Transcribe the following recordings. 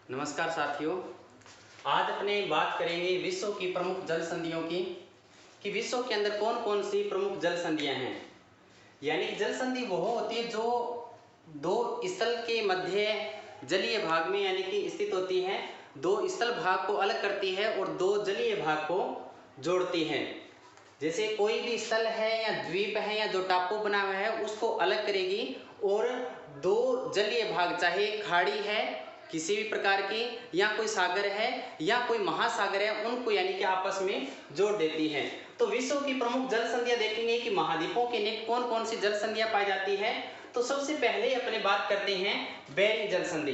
नमस्कार साथियों। आज अपने बात करेंगे विश्व की प्रमुख जल संधियों की कि विश्व के अंदर कौन कौन सी प्रमुख जल संधियां हैं। यानी जल संधि वो होती है जो दो स्थल के मध्य जलीय भाग में यानी कि स्थित होती है, दो स्थल भाग को अलग करती है और दो जलीय भाग को जोड़ती है। जैसे कोई भी स्थल है या द्वीप है या जो टापू बना हुआ है उसको अलग करेगी और दो जलीय भाग, चाहे खाड़ी है किसी भी प्रकार की या कोई सागर है या कोई महासागर है, उनको यानी कि आपस में जोड़ देती है। तो विश्व की प्रमुख जल संधियां देखेंगे कि महाद्वीपों के निकट कौन कौन सी जल संधियां पाई जाती है। तो सबसे पहले अपने बात करते हैं बेरिंग जल संधि।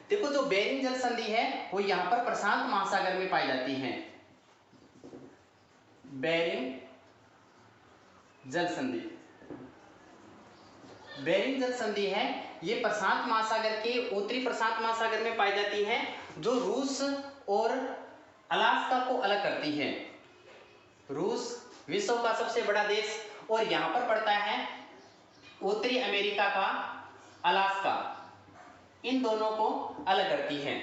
देखो जो बेरिंग जल संधि है वो यहाँ पर प्रशांत महासागर में पाई जाती है। बेरिंग जल संधि, बेरिंग जल संधि है ये प्रशांत महासागर के उत्तरी प्रशांत महासागर में पाई जाती है, जो रूस और अलास्का को अलग करती है। रूस विश्व का सबसे बड़ा देश और यहाँ पर पड़ता है उत्तरी अमेरिका का अलास्का, इन दोनों को अलग करती है।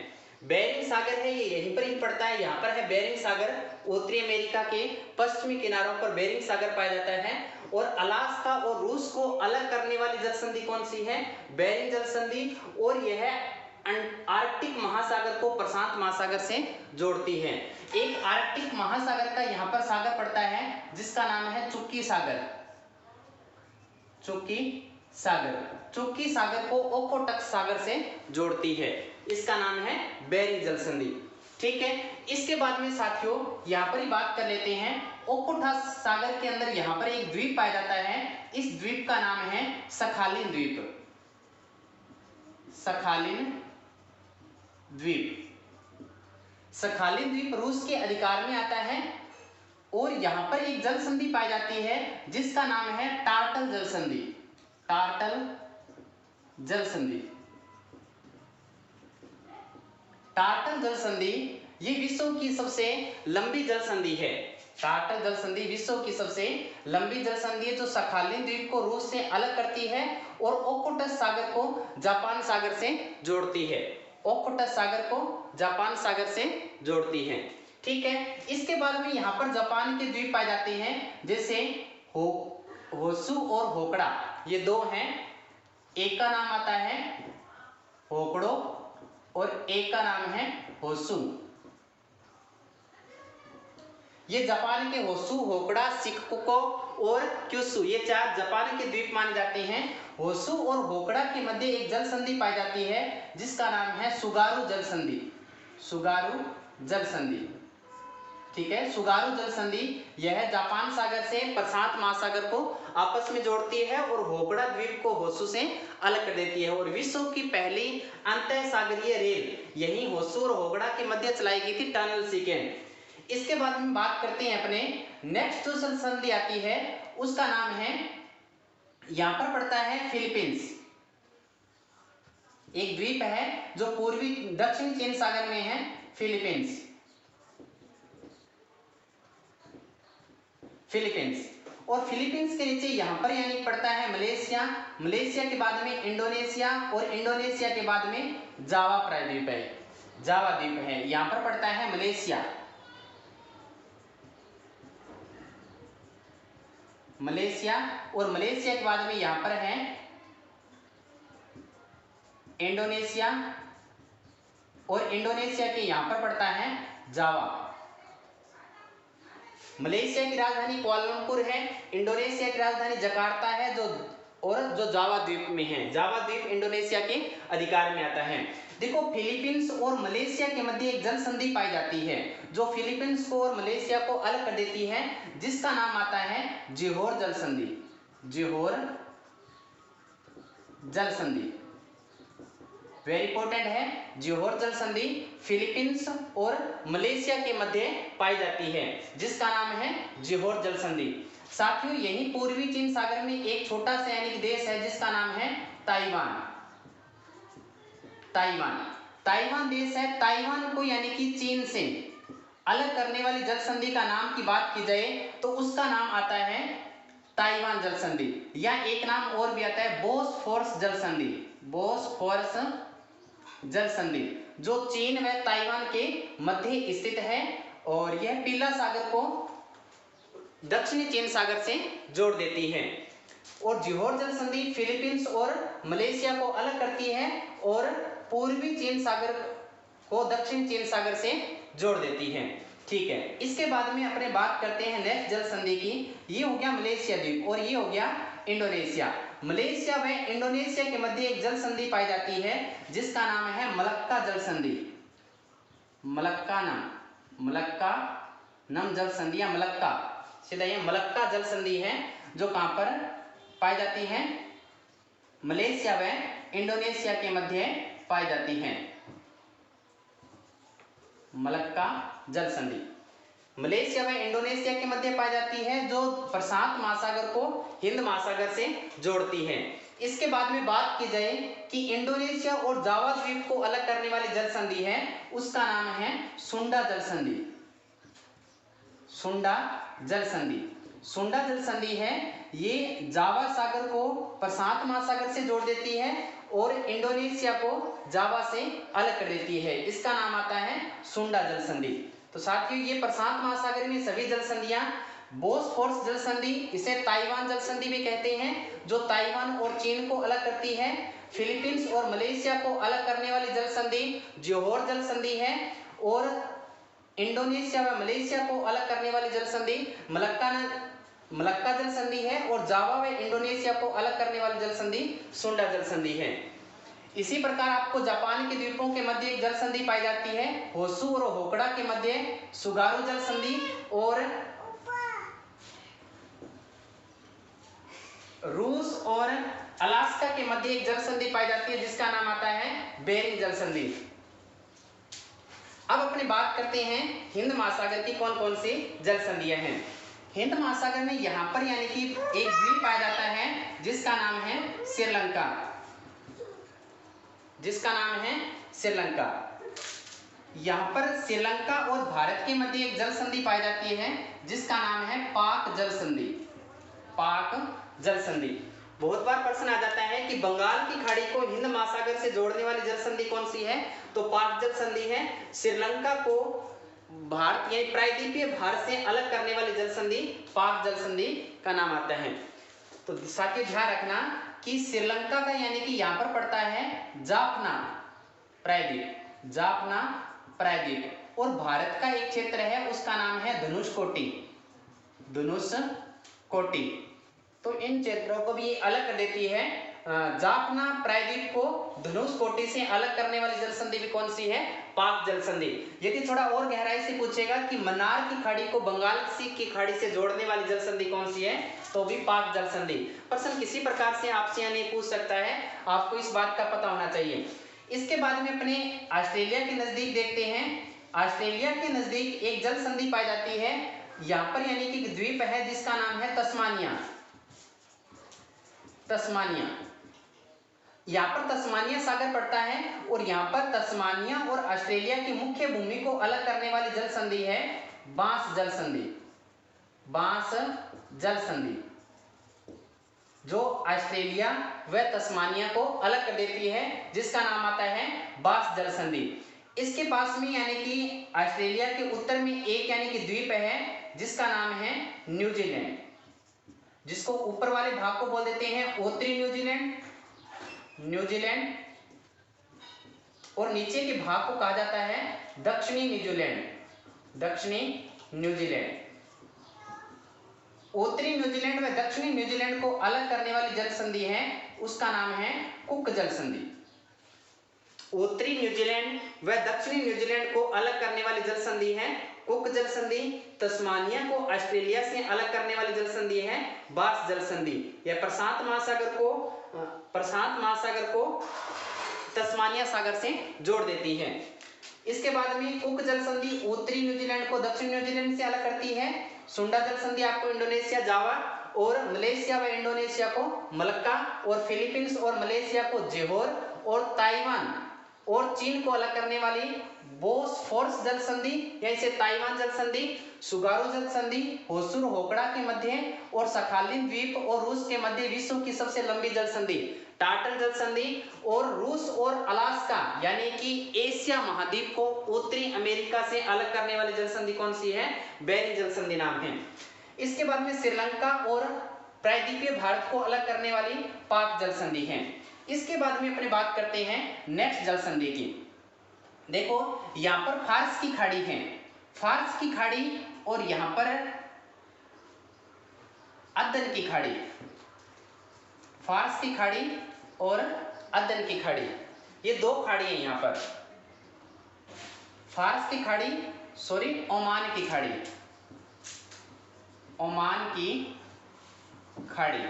बेरिंग सागर है ये यहीं पर ही पड़ता है, यहाँ पर है बेरिंग सागर। उत्तरी अमेरिका के पश्चिमी किनारों पर बेरिंग सागर पाया जाता है। और अलास्का और रूस को अलग करने वाली जल संधि कौन सी है? बेरिंग जल संधि। और यह आर्कटिक महासागर को प्रशांत महासागर से जोड़ती है। एक आर्कटिक महासागर का यहाँ पर सागर पड़ता है जिसका नाम है चुक्की सागर। चुक्की सागर, चुक्की सागर को ओखोटक सागर से जोड़ती है, इसका नाम है बेरिंग जल संधि। ठीक है, इसके बाद में साथियों यहाँ पर ही बात कर लेते हैं ओखोटक सागर के अंदर यहाँ पर एक द्वीप पाया जाता है। इस द्वीप का नाम है सखालिन द्वीप। सखालिन द्वीप, सखालिन द्वीप रूस के अधिकार में आता है और यहाँ पर एक जल संधि पाई जाती है जिसका नाम है टार्टल जल संधि। टार्टल जल संधि, टार्टल जल संधि ये विश्व की सबसे लंबी जल संधि है। टार्टल जल संधि विश्व की सबसे लंबी जल संधि है जो सखालिन द्वीप को रूस से अलग करती है और ओखोटक सागर को जापान सागर से जोड़ती है। ओखोटक सागर को जापान सागर से जोड़ती है। ठीक है, इसके बाद में यहाँ पर जापान के द्वीप पाए जाते हैं जैसे होसु और होकड़ा, ये दो हैं। एक का नाम आता है होकड़ो और एक का नाम है होसु। ये जापान के होसु, होकड़ा, शिकोको और क्यूशु ये चार जापान के द्वीप माने जाते हैं। होसु और होकड़ा के मध्य एक जल संधि पाई जाती है जिसका नाम है सुगारू जल संधि। सुगारू जल संधि, ठीक है, सुगारू जल संधि यह जापान सागर से प्रशांत महासागर को आपस में जोड़ती है और होकड़ा द्वीप को होसु से अलग कर देती है। और विश्व की पहली अंतः सागरीय रेल यही होसु और होकड़ा के मध्य चलाई गई थी, टनल सीकेंड। इसके बाद में बात करते हैं अपने नेक्स्ट जो जल संधि आती है उसका नाम है, यहां पर पड़ता है फिलीपींस। एक द्वीप है जो पूर्वी दक्षिण चीन सागर में है, फिलीपींस। फिलीपींस और फिलीपींस के नीचे यहां पर यानी पड़ता है मलेशिया। मलेशिया के बाद में इंडोनेशिया और इंडोनेशिया के बाद में जावा प्रायद्वीप है। जावा द्वीप है, यहां पर पड़ता है मलेशिया। मलेशिया और मलेशिया के बाद में यहां पर है इंडोनेशिया और इंडोनेशिया के यहां पर पड़ता है जावा। मलेशिया की राजधानी कुआलालंपुर है, इंडोनेशिया की राजधानी जकार्ता है जो जावा द्वीप में है। जावा द्वीप इंडोनेशिया के अधिकार में आता है। देखो फिलीपींस और मलेशिया के मध्य एक जल संधि पाई जाती है जो फिलीपींस को और मलेशिया को अलग कर देती है जिसका नाम आता है जोहोर जल संधि। जोहोर जल संधि वेरी इंपॉर्टेंट है। जोहोर जल संधि फिलीपींस और मलेशिया के मध्य पाई जाती है जिसका नाम है जोहोर जल संधि। साथियों यही पूर्वी चीन सागर में एक छोटा सा यानी देश है जिसका नाम है ताइवान। ताइवान, ताइवान देश है। ताइवान को यानी कि चीन से अलग करने वाली जल संधि का नाम की बात की जाए तो उसका नाम आता है ताइवान जल संधि, या एक नाम और भी आता है बोस्फोरस जल संधि। बोस्फोरस जल संधि जो चीन व ताइवान के मध्य स्थित है और यह पीला सागर को दक्षिणी चीन सागर से जोड़ देती है। और जोहोर जल संधि फिलीपींस और मलेशिया को अलग करती है और पूर्वी चीन सागर को दक्षिण चीन सागर से जोड़ देती है। ठीक है, इसके बाद में अपने बात करते हैं नेक्स्ट जल संधि की। ये हो गया मलेशिया द्वीप और ये हो गया इंडोनेशिया। मलेशिया व इंडोनेशिया के मध्य एक जल संधि पाई जाती है जिसका नाम है मलक्का जल संधि। मलक्का जल संधि या मलक्का, सीधा ये मलक्का जल संधि है जो कहां पर पाई जाती है? मलेशिया व इंडोनेशिया के मध्य पाई जाती है। मलक्का जल संधि मलेशिया व इंडोनेशिया के मध्य पाई जाती है जो प्रशांत महासागर को हिंद महासागर से जोड़ती है। इसके बाद में बात की जाए कि इंडोनेशिया और जावा द्वीप को अलग करने वाली जल संधि है, उसका नाम है सुंडा जल संधि। सुंडा जल संधि, सुंडा जल संधि है, ये जावा सागर को प्रशांत महासागर से जोड़ देती है और इंडोनेशिया को जावा से अलग कर देती है। इसका नाम आता है सुंडा जल संधि। तो साथियों ये प्रशांत महासागर में सभी जल संधियां, बोस्फोरस जल संधि, इसे ताइवान जल संधि भी कहते हैं जो ताइवान और चीन को अलग करती है। फिलीपींस और मलेशिया को अलग करने वाली जल संधि जोहोर जल संधि है और इंडोनेशिया व मलेशिया को अलग करने वाली जल संधि मलक्का जल संधि है और जावा व इंडोनेशिया को अलग करने वाली जल संधि सुंडा जल संधि है। इसी प्रकार आपको जापान के द्वीपों के मध्य एक जल संधि पाई जाती है, होसु और होकड़ा के मध्य सुगारू जल संधि और रूस और अलास्का के मध्य एक जल संधि पाई जाती है जिसका नाम आता है बेरिंग जल संधि। अब अपनी बात करते हैं हिंद महासागर की कौन कौन सी जल संधियां हैं। हिंद महासागर में यहाँ पर यानी कि एक द्वीप पाया जाता है जिसका नाम है श्रीलंका, जिसका नाम है श्रीलंका। यहाँ पर श्रीलंका और भारत के मध्य एक जल संधि पाई जाती है जिसका नाम है पाक जल संधि। पाक जल संधि, बहुत बार प्रश्न आ जाता है कि बंगाल की खाड़ी को हिंद महासागर से जोड़ने वाली जल संधि कौन सी है, तो पाक जल संधि है। श्रीलंका को भारत यानी प्रायद्वीपीय भारत से अलग करने वाली जल संधि पाक जल संधि का नाम आता है। तो साथियों ध्यान रखना कि श्रीलंका का यानी कि यहाँ पर पड़ता है जाफना प्रायद्वीप, जाफना प्रायद्वीप, और भारत का एक क्षेत्र है उसका नाम है धनुषकोटी, धनुषकोटी। तो इन क्षेत्रों को भी अलग कर देती है। जाफना प्रायद्वीप को धनुषकोटी से अलग करने वाली जल संधि भी कौन सी है? पाक जल संधि। यदि थोड़ा और गहराई से पूछेगा कि मन्नार की खाड़ी को बंगाल की खाड़ी से जोड़ने वाली जल संधि कौन सी है, तो भी पाक जल संधि। प्रश्न किसी प्रकार से आपसे यानी पूछ सकता है, आपको इस बात का पता होना चाहिए। इसके बाद में अपने ऑस्ट्रेलिया के नजदीक देखते हैं। ऑस्ट्रेलिया के नजदीक एक जल संधि पाई जाती है, यहाँ पर यानी कि द्वीप है जिसका नाम है तस्मानिया। तस्मानिया, यहाँ पर तस्मानिया सागर पड़ता है और यहाँ पर तस्मानिया और ऑस्ट्रेलिया की मुख्य भूमि को अलग करने वाली जल संधि है बांस जल संधि। बांस जल संधि जो ऑस्ट्रेलिया व तस्मानिया को अलग कर देती है जिसका नाम आता है बांस जल संधि। इसके पास में यानी कि ऑस्ट्रेलिया के उत्तर में एक यानी कि द्वीप है जिसका नाम है न्यूजीलैंड, जिसको ऊपर वाले भाग को बोल देते हैं उत्तरी न्यूजीलैंड, न्यूजीलैंड, और नीचे के भाग को कहा जाता है दक्षिणी न्यूजीलैंड, दक्षिणी न्यूजीलैंड। उत्तरी न्यूजीलैंड व दक्षिणी न्यूजीलैंड को अलग करने वाली जल संधि है उसका नाम है कुक जल संधि। उत्तरी न्यूजीलैंड व दक्षिणी न्यूजीलैंड को अलग करने वाली जल संधि है कुक जल संधि। तस्मानिया को ऑस्ट्रेलिया से अलग करने वाली जल संधि है बांस जल संधि। यह प्रशांत महासागर को तस्मानिया सागर से जोड़ देती है। इसके बाद में कुक जल संधि उत्तरी न्यूजीलैंड को दक्षिण न्यूजीलैंड से अलग करती है। सुंडा जल संधि आपको इंडोनेशिया जावा और मलेशिया व इंडोनेशिया को मलक्का और फिलीपींस और मलेशिया को जोहोर और ताइवान और चीन को अलग करने वाली बोस्फोरस जल संधि या इसे ताइवान जल संधि, सुगारू जल संधि होसुर होकड़ा के मध्य और सखालिन द्वीप और रूस के मध्य विश्व की सबसे लंबी जल संधि टार्टल जल संधि, और रूस और अलास्का यानी कि एशिया महाद्वीप को उत्तरी अमेरिका से अलग करने वाली जल संधि कौन सी है? बेरिंग जल संधि नाम है। इसके बाद में श्रीलंका और प्रायद्वीपीय भारत को अलग करने वाली पाक जल संधि है। इसके बाद में अपने बात करते हैं नेक्स्ट जल संधि की। देखो यहां पर फार्स की खाड़ी है, फार्स की खाड़ी, और यहां पर अदन की खाड़ी, फार्स की खाड़ी और अदन की खाड़ी, ये दो खाड़ी है यहां पर। फार्स की खाड़ी, सॉरी ओमान की खाड़ी, ओमान की खाड़ी,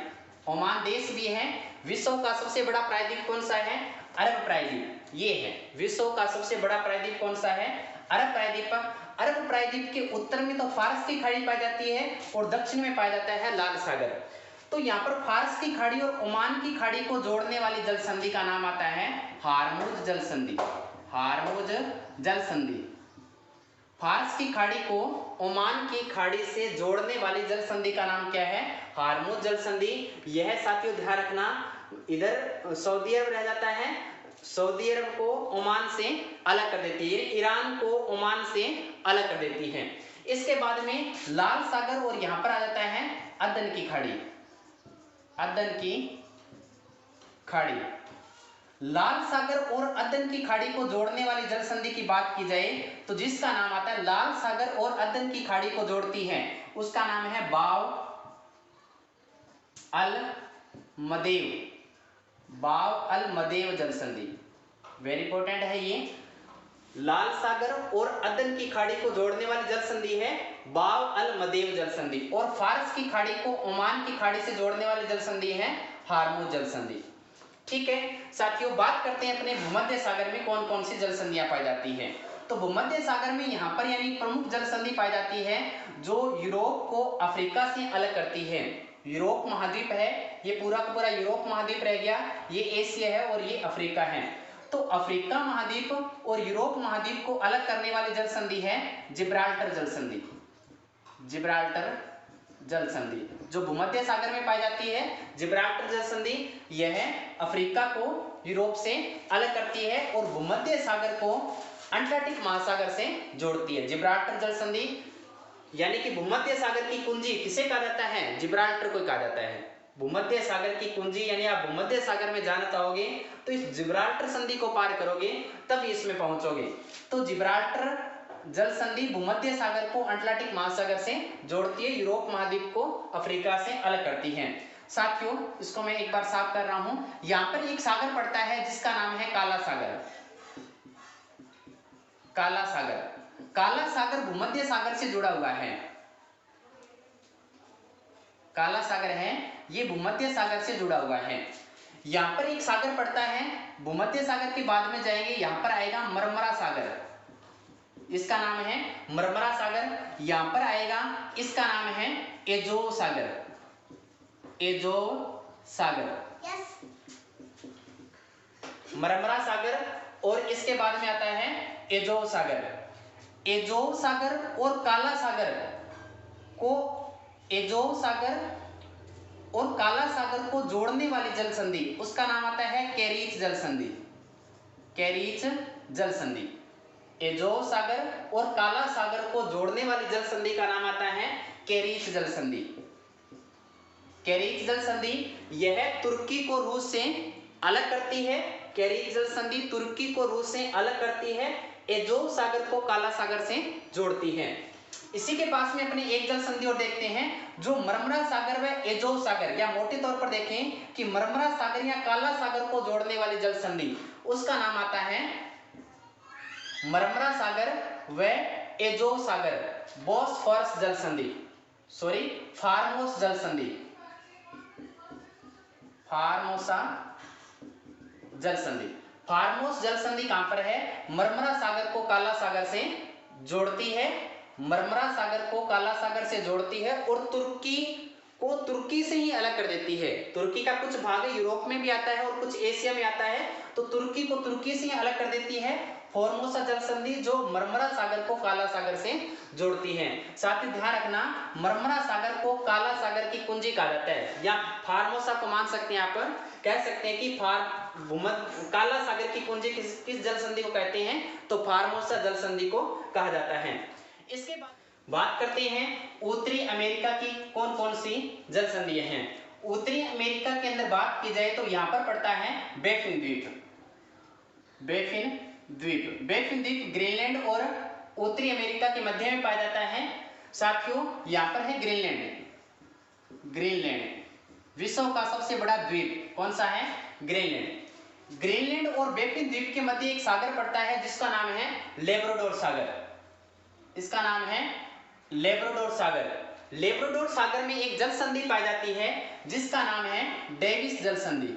ओमान देश भी है। विश्व का सबसे बड़ा प्रायद्वीप कौन सा है? अरब प्रायद्वीप, ये है विश्व का सबसे बड़ा प्रायद्वीप कौन सा है? अरब प्रायद्वीप। अरब प्रायद्वीप के उत्तर में तो फार्स की खाड़ी पाई जाती है और दक्षिण में पाया जाता है लाल सागर। तो यहाँ पर फार्स की खाड़ी और ओमान की खाड़ी को जोड़ने वाली जल संधि का नाम आता है हार्मुज जल संधि, हार्मुज जल संधि। फार्स की खाड़ी को ओमान की खाड़ी से जोड़ने वाली जल संधि का नाम क्या है? हार्मुज जल संधि। यह साथियों ध्यान रखना, इधर सऊदी अरब रह जाता है, सऊदी अरब को ओमान से अलग कर देती है, ईरान को ओमान से अलग कर देती है। इसके बाद में लाल सागर और यहां पर आ जाता है अदन की खाड़ी, अदन की खाड़ी। लाल सागर और अदन की खाड़ी को जोड़ने वाली जल संधि की बात की जाए तो जिसका नाम आता है लाल सागर और अदन की खाड़ी को जोड़ती है उसका नाम है बाव अल मदेव, बाव अल मदेव जल संधि। वेरी इंपॉर्टेंट है ये। लाल सागर और अदन की खाड़ी को जोड़ने वाली जल संधि है बाव अल मदेव जल संधि, और फार्स की खाड़ी को ओमान की खाड़ी से जोड़ने वाली जल संधि है हार्मुज जल संधि। ठीक है साथियों, बात करते हैं अपने भूमध्य सागर में कौन कौन सी जल संधियां पाई जाती है। तो भूमध्य सागर में यहाँ पर यानी प्रमुख जल संधि पाई जाती है जो यूरोप को अफ्रीका से अलग करती है। यूरोप महाद्वीप है, ये पूरा का पूरा यूरोप महाद्वीप रह गया, ये एशिया है और ये अफ्रीका है। तो अफ्रीका महाद्वीप और यूरोप महाद्वीप को अलग करने वाली जल संधि है जिब्राल्टर जल संधि, जिब्राल्टर जल संधि जो भूमध्य सागर में पाई जाती है। जिब्राल्टर जल संधि यह अफ्रीका को यूरोप से अलग करती है और भूमध्य सागर को अंटार्कटिक महासागर से जोड़ती है। जिब्राल्टर जल संधि यानी कि भूमध्य सागर की कुंजी किसे कहा जाता है? जिब्राल्टर को कहा जाता है। भूमध्य सागर की कुंजी यानी आप भूमध्य सागर में जाना चाहोगे तो इस जिब्राल्टर संधि को पार करोगे तब इसमें पहुंचोगे। तो जिब्राल्टर जल संधि भूमध्य सागर को अटलांटिक महासागर से जोड़ती है, यूरोप महाद्वीप को अफ्रीका से अलग करती है। साथियों इसको मैं एक बार साफ कर रहा हूं, यहां पर एक सागर पड़ता है जिसका नाम है काला सागर, काला सागर। काला सागर भूमध्य सागर से जुड़ा हुआ है, काला सागर है ये भूमध्य सागर से जुड़ा हुआ है। यहां पर एक सागर पड़ता है, भूमध्य सागर के बाद में जाएंगे, यहां पर आएगा मरमरा सागर, इसका नाम है मरमरा सागर। यहां पर आएगा, इसका नाम है एजो सागर, एजो सागर, मरमरा सागर। और इसके बाद में आता है एजो सागर। एजो सागर और काला सागर को, एजो सागर और काला सागर को जोड़ने वाली जल संधि उसका नाम आता है कैरीज जल संधि, कैरीज जल संधि। एजो सागर और काला सागर को जोड़ने वाली जल संधि का नाम आता है कैरीज जल संधि। कैरीज जल संधि यह तुर्की को रूस से अलग करती है, कैरीज जल संधि तुर्की को रूस से अलग करती है, एजो सागर को काला सागर से जोड़ती है। इसी के पास में अपने एक जल संधि और देखते हैं जो मरमरा सागर व एजो सागर, या मोटे तौर पर देखें कि मरमरा सागर या काला सागर को जोड़ने वाली जल संधि उसका नाम आता है मरमरा सागर व एजो सागर बोस्फोरस जल संधि, सॉरी फार्मोस जल संधि, फार्मोसा जल संधि। फार्मोस जल संधि कहां पर है? मरमरा सागर को काला सागर से जोड़ती है, मरमरा सागर को काला सागर से जोड़ती है और तुर्की को तुर्की से ही अलग कर देती है। तुर्की का कुछ भाग यूरोप में भी आता है और कुछ एशिया में आता है, तो तुर्की को तुर्की से ही अलग कर देती है फॉर्मोसा जल संधि जो मरमरा सागर को काला सागर से जोड़ती है। साथ ही ध्यान रखना, मरमरा सागर को काला सागर की कुंजी कहा जाता है, या फार्मोसा को मान सकते हैं, आप कह सकते हैं कि काला सागर की कुंजी किस जल संधि को कहते हैं, तो फार्मोसा जल संधि को कहा जाता है। इसके बाद बात करते हैं उत्तरी अमेरिका की कौन कौन सी जल संधियां हैं। उत्तरी अमेरिका के अंदर बात की जाए तो यहां पर पड़ता है बैफिन द्वीप। बैफिन द्वीप ग्रीनलैंड और उत्तरी अमेरिका के मध्य में पाया जाता है। साथियों यहां पर है ग्रीनलैंड विश्व का सबसे बड़ा द्वीप कौन सा है, ग्रीनलैंड और बैफिन द्वीप के मध्य एक सागर पड़ता है जिसका नाम है लेब्राडोर सागर। इसका नाम है लेब्राडोर सागर में एक जल संधि पाई जाती है जिसका नाम है डेविस जल संधि।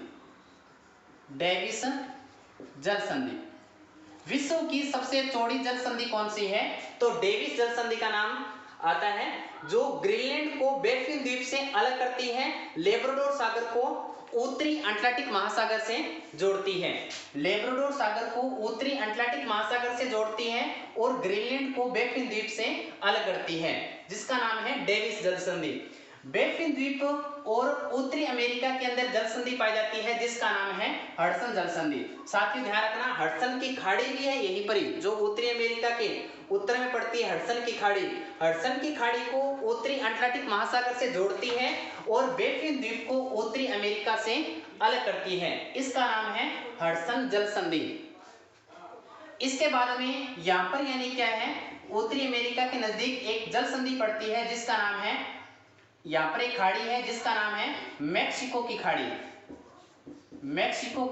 विश्व की सबसे चौड़ी जल संधि कौन सी है, तो डेविस जल संधि का नाम आता है, जो ग्रीनलैंड को बैफिन द्वीप से अलग करती है, लेब्राडोर सागर को उत्तरी अटलांटिक महासागर से जोड़ती है। लेब्राडोर सागर को उत्तरी अटलांटिक महासागर से जोड़ती है और ग्रीनलैंड को बैफिन द्वीप से अलग करती है, जिसका नाम है डेविस जल संधि। बैफिन द्वीप और उत्तरी अमेरिका के अंदर जल संधि पाई जाती है जिसका नाम है हडसन जल संधि। साथ ही ध्यान रखना, हडसन की खाड़ी भी है यहीं पर ही, जो उत्तरी अमेरिका के उत्तर में पड़ती है हडसन की खाड़ी को उत्तरी अटलांटिक महासागर से जोड़ती है और बैफिन द्वीप को उत्तरी अमेरिका से अलग करती है। इसका नाम है हडसन जल संधि। इसके बाद में यहां पर यानी क्या है, उत्तरी अमेरिका के नजदीक एक जल संधि पड़ती है जिसका नाम है, यहां पर एक खाड़ी है जिसका नाम है मैक्सिको की खाड़ी। मैक्सिको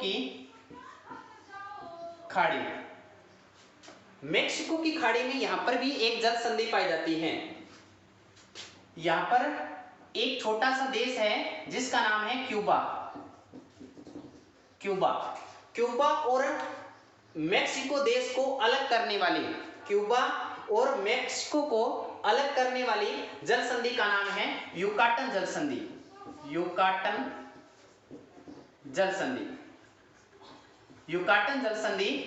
की खाड़ी में यहां पर भी एक जल संधि पाई जाती है। यहां पर एक छोटा सा देश है जिसका नाम है क्यूबा और मैक्सिको देश को अलग करने वाली, क्यूबा और मैक्सिको को अलग करने वाली जल संधि का नाम है युकाटन जल संधि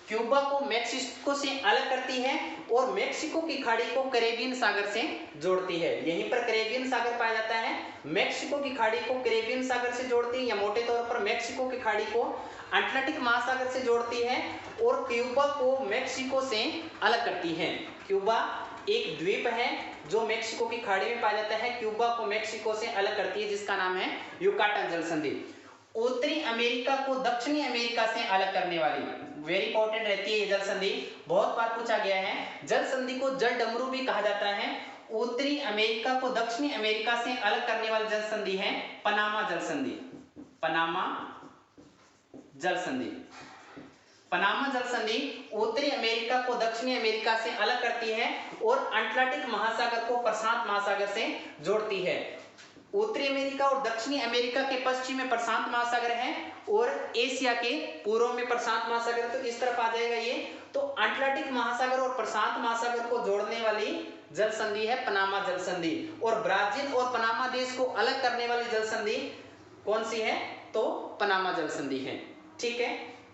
क्यूबा को मैक्सिको से अलग करती है और मैक्सिको की खाड़ी को कैरेबियन सागर से जोड़ती है। यहीं पर कैरेबियन सागर पाया जाता है। मैक्सिको की खाड़ी को कैरेबियन सागर से जोड़ती है, या मोटे तौर पर मैक्सिको की खाड़ी को अटलांटिक महासागर से जोड़ती है और क्यूबा को मैक्सिको से अलग करती है। क्यूबा एक द्वीप है जो मैक्सिको की खाड़ी में पाया जाता है, क्यूबा को मैक्सिको से अलग करती है जिसका नाम है युकाटन जल संधि। उत्तरी अमेरिका को दक्षिणी अमेरिका से अलग करने वाली, वेरी इंपॉर्टेंट रहती है ये जल संधि, बहुत बार पूछा गया है। जल संधि को जल डमरू भी कहा जाता है। उत्तरी अमेरिका को दक्षिणी अमेरिका से अलग करने वाली जल संधि है पनामा जल संधि उत्तरी अमेरिका को दक्षिणी अमेरिका से अलग करती है और अटलांटिक महासागर को प्रशांत महासागर से जोड़ती है। उत्तरी अमेरिका और दक्षिणी अमेरिका के पश्चिम में प्रशांत महासागर है और एशिया के पूर्व में प्रशांत महासागर, तो इस तरफ आ जाएगा ये। तो अटलांटिक महासागर और प्रशांत महासागर को जोड़ने वाली जल संधि है पनामा जल संधि। और ब्राजील और पनामा देश को अलग करने वाली जल संधि कौन सी है, तो पनामा जल संधि है। ठीक है,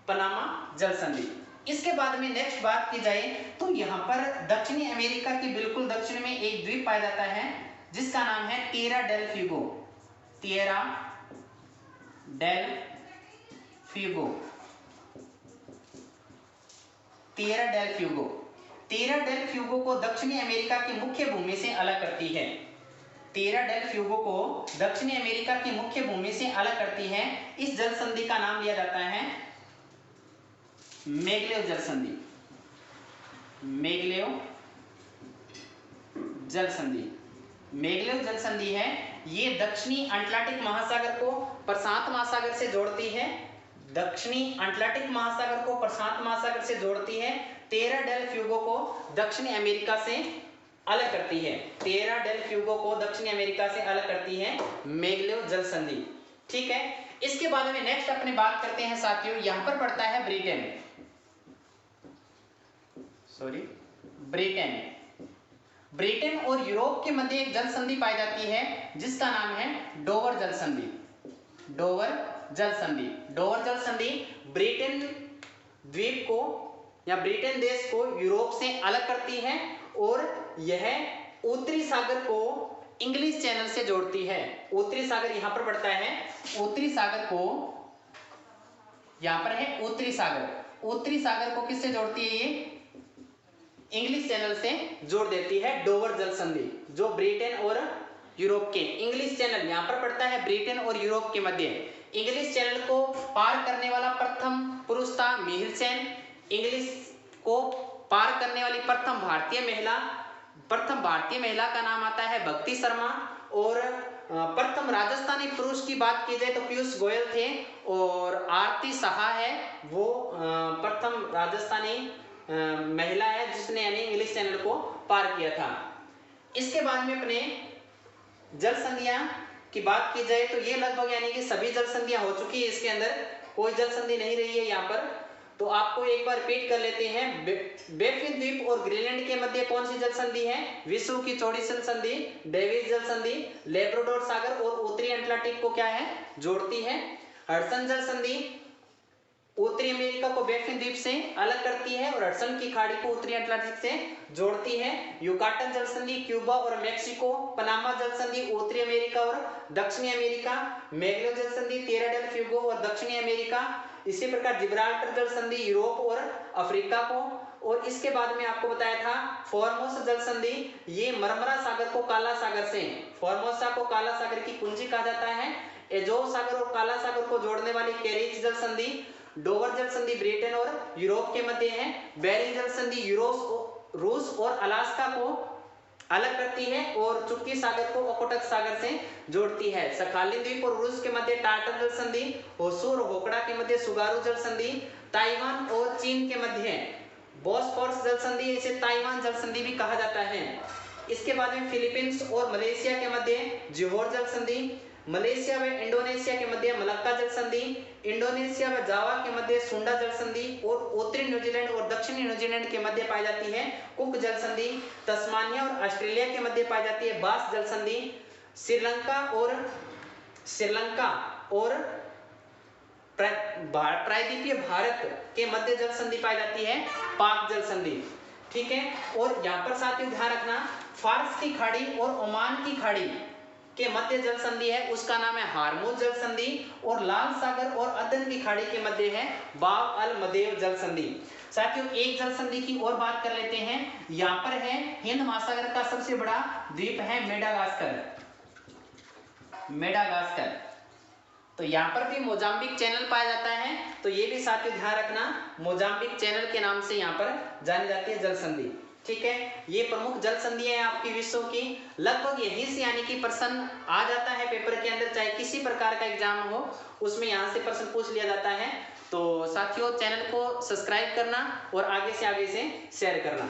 पनामा जल संधि। इसके बाद में नेक्स्ट बात की जाए तो यहाँ पर दक्षिणी अमेरिका के बिल्कुल दक्षिण में एक द्वीप पाया जाता है जिसका नाम है Tierra del Fuego. Tierra del Fuego को दक्षिणी अमेरिका की मुख्य भूमि से अलग करती है। टिएरा डेल फ्यूगो को दक्षिणी अमेरिका की मुख्य भूमि से अलग करती है। इस जल संधि का नाम लिया जाता है मैगलेव जल संधि। मैगलेव जल संधि है, ये दक्षिणी अटलांटिक महासागर को प्रशांत महासागर से जोड़ती है। दक्षिणी अटलांटिक महासागर को प्रशांत महासागर से जोड़ती है। टिएरा डेल फ्यूगो को दक्षिणी अमेरिका से अलग करती है। टिएरा डेल फ्यूगो को दक्षिणी अमेरिका से अलग करती है मैगलेव जल संधि। ठीक है, इसके बाद में नेक्स्ट अपने बात करते हैं साथियों, यहां पर पड़ता है ब्रिटेन और यूरोप के मध्य एक जल संधि पाई जाती है जिसका नाम है डोवर जल संधि। द्वीप को या ब्रिटेन देश को यूरोप से अलग करती है और यह उत्तरी सागर को इंग्लिश चैनल से जोड़ती है। उत्तरी सागर यहां पर पड़ता है, उत्तरी सागर को यहां पर है उत्तरी सागर, उत्तरी सागर को किससे जोड़ती है? ये इंग्लिश चैनल से जोड़ देती है डोवर जल संधि, जो ब्रिटेन और यूरोप के इंग्लिश चैनल यहां पर पड़ता है ब्रिटेन और यूरोप के मध्य। इंग्लिश चैनल को पार करने वाला प्रथम पुरुष था मिहिर सेन। इंग्लिश को पार करने वाली प्रथम भारतीय महिला का नाम आता है भक्ति शर्मा। और प्रथम राजस्थानी पुरुष की बात की जाए तो पीयूष गोयल थे, और आरती साहा है वो प्रथम राजस्थानी महिला है जिसने यानी इंग्लिश चैनल को पार किया था। इसके बाद में अपने जल संधियां की बात की जाए तो ये लगभग यानी कि सभी जल संधियां हो चुकी है, इसके अंदर कोई जल संधि नहीं रही है यहाँ पर। तो आपको एक बार रिपीट कर लेते हैं। बैफिन द्वीप और ग्रीनलैंड के मध्य कौन सी जल संधि है? विश्व की चौड़ी जल संधि, डेविस जल संधि, लेब्राडोर सागर और उत्तरी अटलांटिक को क्या है? जोड़ती है। हडसन जल संधि उत्तरी अमेरिका को बैफिन द्वीप से अलग करती है और हडसन की खाड़ी को उत्तरी अटलांटिक से जोड़ती है। युकाटन जल संधि क्यूबा और मेक्सिको, पनामा जल संधि उत्तरी अमेरिका और दक्षिणी अमेरिका, मैगलो जल संधि तेरा डेल फ्यूगो और दक्षिणी अमेरिका। इसी प्रकार जिब्राल्टर जल संधि यूरोप और अफ्रीका को। और इसके बाद में आपको बताया था फॉर्मोसा जल संधि, ये मरमरा सागर को काला सागर से, फॉर्मोसा को काला सागर की कुंजी कहा जाता है। एजोव सागर और काला सागर को जोड़ने वाली कैरिज जल संधि, डोवर जल संधि ब्रिटेन और यूरोप के मध्य है। बेरिंग जल संधि रूस और अलास्का को अलग करती है और चुक्की सागर को ओखोटक सागर से जोड़ती है। सखालिन द्वीप और रूस के मध्य टार्टर जल संधि, होसू और होकड़ा के मध्य सुगारू जल संधि, ताइवान और चीन के मध्य बॉस्फोरस जल संधि, इसे ताइवान जल संधि भी कहा जाता है। इसके बाद में फिलीपींस और मलेशिया के मध्य जोहोर जल संधि, मलेशिया व इंडोनेशिया के मध्य मलक्का जल संधि, इंडोनेशिया व जावा के मध्य सुंडा जल संधि और उत्तरी न्यूजीलैंड और दक्षिणी न्यूजीलैंड के मध्य पाई जाती है कुक जल संधि। तस्मानिया और ऑस्ट्रेलिया के मध्य पाई जाती है बास जल संधि। श्रीलंका और प्रायद्वीपीय भारत के मध्य जल संधि पाई जाती है पाक जल संधि। ठीक है। और यहाँ पर साथ ही ध्यान रखना, फारस की खाड़ी और ओमान की खाड़ी के मध्य जल संधि है, उसका नाम है हार्मुज जल संधि। और लाल सागर और अदन की खाड़ी के मध्य है बाब अल मदेव जल संधि। साथियों एक जल संधि की और बात कर लेते हैं। यहाँ पर है हिंद महासागर का सबसे बड़ा द्वीप है मेडागास्कर। तो यहाँ पर भी मोजाम्बिक चैनल पाया जाता है, तो ये भी साथियों ध्यान रखना, मोजाम्बिक चैनल के नाम से यहाँ पर जानी जाती है जल संधि। ठीक है। ये प्रमुख जल संधियां हैं आपकी विश्व की। लगभग यहीं से यानी कि प्रश्न आ जाता है पेपर के अंदर, चाहे किसी प्रकार का एग्जाम हो उसमें यहाँ से प्रश्न पूछ लिया जाता है। तो साथियों चैनल को सब्सक्राइब करना और आगे से शेयर करना।